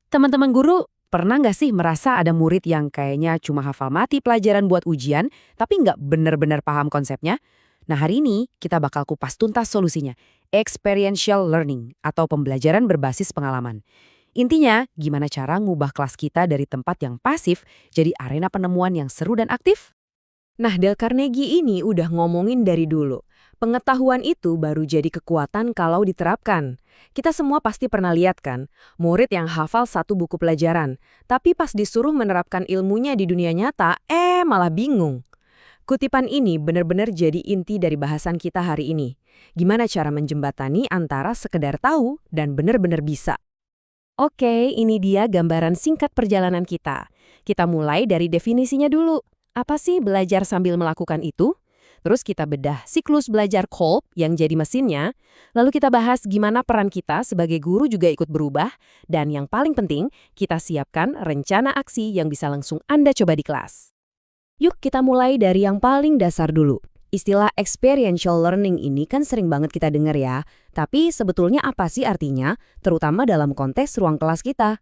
Teman-teman guru, pernah nggak sih merasa ada murid yang kayaknya cuma hafal mati pelajaran buat ujian, tapi nggak benar-benar paham konsepnya? Nah, hari ini kita bakal kupas tuntas solusinya. Experiential learning atau pembelajaran berbasis pengalaman. Intinya, gimana cara ngubah kelas kita dari tempat yang pasif jadi arena penemuan yang seru dan aktif? Nah, Dale Carnegie ini udah ngomongin dari dulu. Pengetahuan itu baru jadi kekuatan kalau diterapkan. Kita semua pasti pernah lihat kan, murid yang hafal satu buku pelajaran, tapi pas disuruh menerapkan ilmunya di dunia nyata, malah bingung. Kutipan ini benar-benar jadi inti dari bahasan kita hari ini. Gimana cara menjembatani antara sekedar tahu dan benar-benar bisa? Oke, ini dia gambaran singkat perjalanan kita. Kita mulai dari definisinya dulu. Apa sih belajar sambil melakukan itu? Terus kita bedah siklus belajar Kolb yang jadi mesinnya. Lalu kita bahas gimana peran kita sebagai guru juga ikut berubah. Dan yang paling penting, kita siapkan rencana aksi yang bisa langsung Anda coba di kelas. Yuk kita mulai dari yang paling dasar dulu. Istilah experiential learning ini kan sering banget kita dengar ya. Tapi sebetulnya apa sih artinya, terutama dalam konteks ruang kelas kita?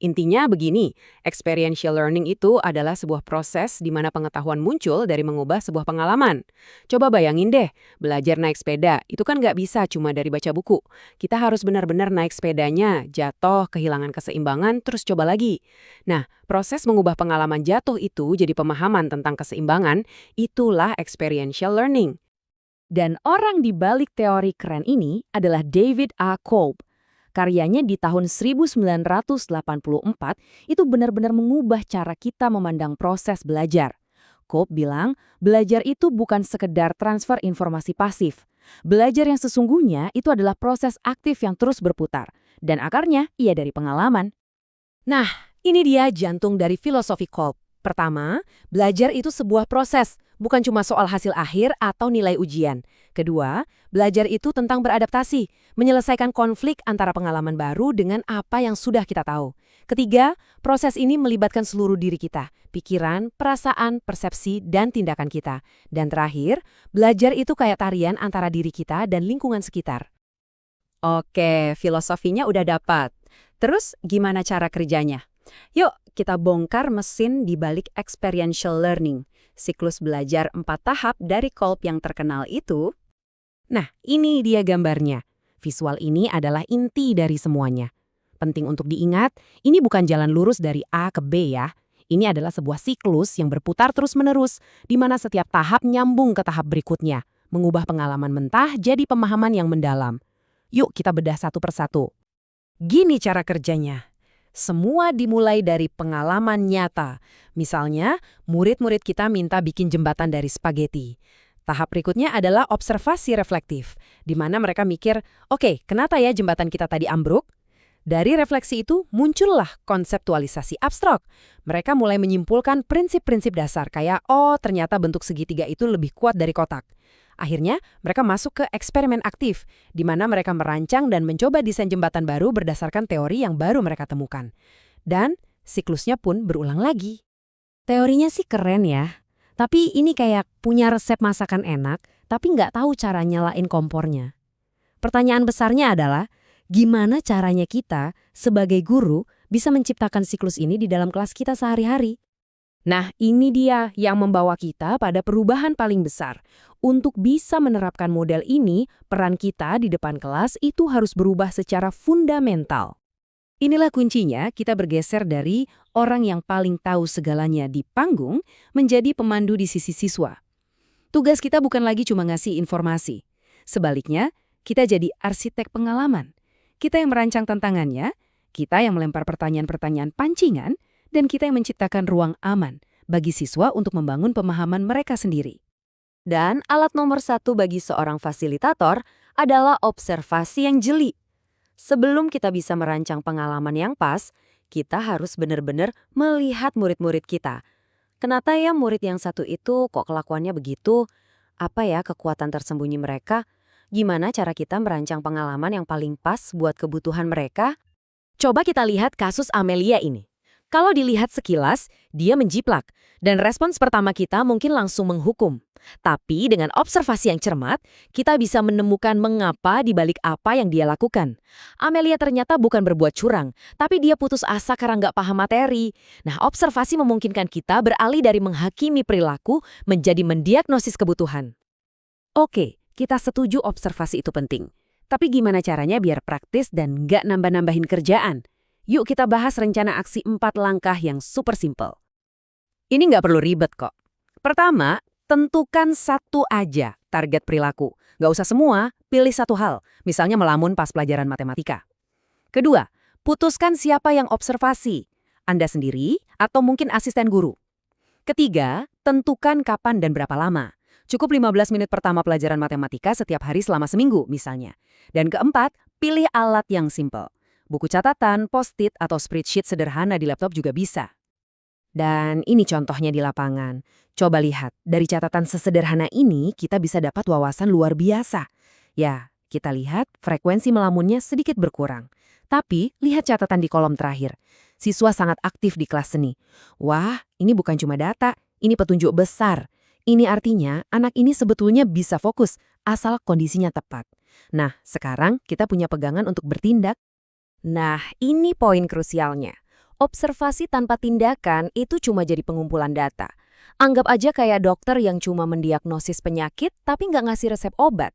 Intinya begini, experiential learning itu adalah sebuah proses di mana pengetahuan muncul dari mengubah sebuah pengalaman. Coba bayangin deh, belajar naik sepeda, itu kan nggak bisa cuma dari baca buku. Kita harus benar-benar naik sepedanya, jatuh, kehilangan keseimbangan, terus coba lagi. Nah, proses mengubah pengalaman jatuh itu jadi pemahaman tentang keseimbangan, itulah experiential learning. Dan orang di balik teori keren ini adalah David A. Kolb. Karyanya di tahun 1984 itu benar-benar mengubah cara kita memandang proses belajar. Kolb bilang, belajar itu bukan sekedar transfer informasi pasif. Belajar yang sesungguhnya itu adalah proses aktif yang terus berputar. Dan akarnya, ia dari pengalaman. Nah, ini dia jantung dari filosofi Kolb. Pertama, belajar itu sebuah proses, bukan cuma soal hasil akhir atau nilai ujian. Kedua, belajar itu tentang beradaptasi, menyelesaikan konflik antara pengalaman baru dengan apa yang sudah kita tahu. Ketiga, proses ini melibatkan seluruh diri kita, pikiran, perasaan, persepsi, dan tindakan kita. Dan terakhir, belajar itu kayak tarian antara diri kita dan lingkungan sekitar. Oke, filosofinya udah dapat. Terus, gimana cara kerjanya? Yuk, kita bongkar mesin di balik experiential learning. Siklus belajar 4 tahap dari Kolb yang terkenal itu. Nah, ini dia gambarnya. Visual ini adalah inti dari semuanya. Penting untuk diingat, ini bukan jalan lurus dari A ke B ya. Ini adalah sebuah siklus yang berputar terus-menerus, di mana setiap tahap nyambung ke tahap berikutnya, mengubah pengalaman mentah jadi pemahaman yang mendalam. Yuk kita bedah satu persatu. Gini cara kerjanya. Semua dimulai dari pengalaman nyata. Misalnya, murid-murid kita minta bikin jembatan dari spaghetti. Tahap berikutnya adalah observasi reflektif, di mana mereka mikir, oke, kenapa ya jembatan kita tadi ambruk? Dari refleksi itu muncullah konseptualisasi abstrak. Mereka mulai menyimpulkan prinsip-prinsip dasar kayak, oh ternyata bentuk segitiga itu lebih kuat dari kotak. Akhirnya, mereka masuk ke eksperimen aktif, di mana mereka merancang dan mencoba desain jembatan baru berdasarkan teori yang baru mereka temukan. Dan siklusnya pun berulang lagi. Teorinya sih keren ya, tapi ini kayak punya resep masakan enak, tapi nggak tahu cara nyalain kompornya. Pertanyaan besarnya adalah, gimana caranya kita, sebagai guru, bisa menciptakan siklus ini di dalam kelas kita sehari-hari? Nah, ini dia yang membawa kita pada perubahan paling besar. Untuk bisa menerapkan model ini, peran kita di depan kelas itu harus berubah secara fundamental. Inilah kuncinya, kita bergeser dari orang yang paling tahu segalanya di panggung menjadi pemandu di sisi siswa. Tugas kita bukan lagi cuma ngasih informasi. Sebaliknya, kita jadi arsitek pengalaman. Kita yang merancang tantangannya, kita yang melempar pertanyaan-pertanyaan pancingan, dan kita yang menciptakan ruang aman bagi siswa untuk membangun pemahaman mereka sendiri. Dan alat nomor 1 bagi seorang fasilitator adalah observasi yang jeli. Sebelum kita bisa merancang pengalaman yang pas, kita harus benar-benar melihat murid-murid kita. Kenapa ya murid yang satu itu kok kelakuannya begitu? Apa ya kekuatan tersembunyi mereka? Gimana cara kita merancang pengalaman yang paling pas buat kebutuhan mereka? Coba kita lihat kasus Amelia ini. Kalau dilihat sekilas, dia menjiplak. Dan respons pertama kita mungkin langsung menghukum. Tapi dengan observasi yang cermat, kita bisa menemukan mengapa di balik apa yang dia lakukan. Amelia ternyata bukan berbuat curang, tapi dia putus asa karena nggak paham materi. Nah, observasi memungkinkan kita beralih dari menghakimi perilaku menjadi mendiagnosis kebutuhan. Oke, kita setuju observasi itu penting. Tapi gimana caranya biar praktis dan nggak nambah-nambahin kerjaan? Yuk kita bahas rencana aksi 4 langkah yang super simple. Ini nggak perlu ribet kok. Pertama, tentukan satu aja target perilaku. Nggak usah semua, pilih satu hal. Misalnya melamun pas pelajaran matematika. Kedua, putuskan siapa yang observasi. Anda sendiri atau mungkin asisten guru. Ketiga, tentukan kapan dan berapa lama. Cukup 15 menit pertama pelajaran matematika setiap hari selama seminggu misalnya. Dan keempat, pilih alat yang simple. Buku catatan, post-it, atau spreadsheet sederhana di laptop juga bisa. Dan ini contohnya di lapangan. Coba lihat, dari catatan sesederhana ini kita bisa dapat wawasan luar biasa. Ya, kita lihat frekuensi melamunnya sedikit berkurang. Tapi, lihat catatan di kolom terakhir. Siswa sangat aktif di kelas seni. Wah, ini bukan cuma data, ini petunjuk besar. Ini artinya anak ini sebetulnya bisa fokus, asal kondisinya tepat. Nah, sekarang kita punya pegangan untuk bertindak. Nah, ini poin krusialnya. Observasi tanpa tindakan itu cuma jadi pengumpulan data. Anggap aja kayak dokter yang cuma mendiagnosis penyakit tapi nggak ngasih resep obat.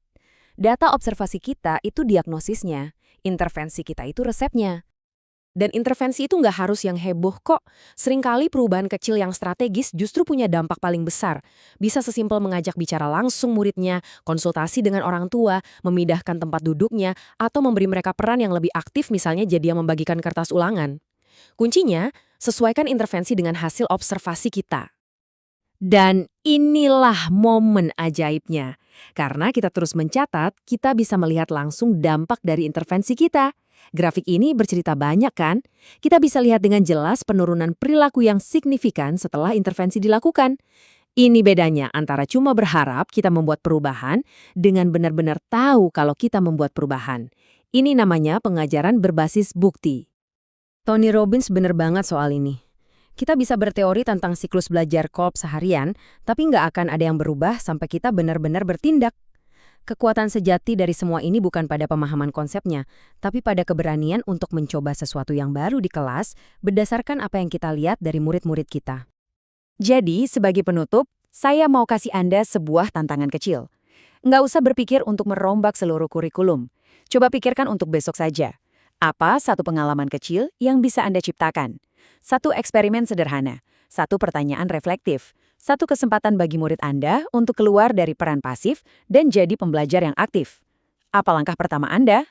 Data observasi kita itu diagnosisnya, intervensi kita itu resepnya. Dan intervensi itu nggak harus yang heboh kok. Seringkali perubahan kecil yang strategis justru punya dampak paling besar. Bisa sesimpel mengajak bicara langsung muridnya, konsultasi dengan orang tua, memindahkan tempat duduknya, atau memberi mereka peran yang lebih aktif misalnya jadi yang membagikan kertas ulangan. Kuncinya, sesuaikan intervensi dengan hasil observasi kita. Dan inilah momen ajaibnya. Karena kita terus mencatat, kita bisa melihat langsung dampak dari intervensi kita. Grafik ini bercerita banyak kan? Kita bisa lihat dengan jelas penurunan perilaku yang signifikan setelah intervensi dilakukan. Ini bedanya antara cuma berharap kita membuat perubahan dengan benar-benar tahu kalau kita membuat perubahan. Ini namanya pengajaran berbasis bukti. Tony Robbins bener banget soal ini. Kita bisa berteori tentang siklus belajar kolb seharian, tapi nggak akan ada yang berubah sampai kita benar-benar bertindak. Kekuatan sejati dari semua ini bukan pada pemahaman konsepnya, tapi pada keberanian untuk mencoba sesuatu yang baru di kelas berdasarkan apa yang kita lihat dari murid-murid kita. Jadi, sebagai penutup, saya mau kasih Anda sebuah tantangan kecil. Nggak usah berpikir untuk merombak seluruh kurikulum. Coba pikirkan untuk besok saja. Apa satu pengalaman kecil yang bisa Anda ciptakan? Satu eksperimen sederhana, satu pertanyaan reflektif, satu kesempatan bagi murid Anda untuk keluar dari peran pasif dan jadi pembelajar yang aktif. Apa langkah pertama Anda?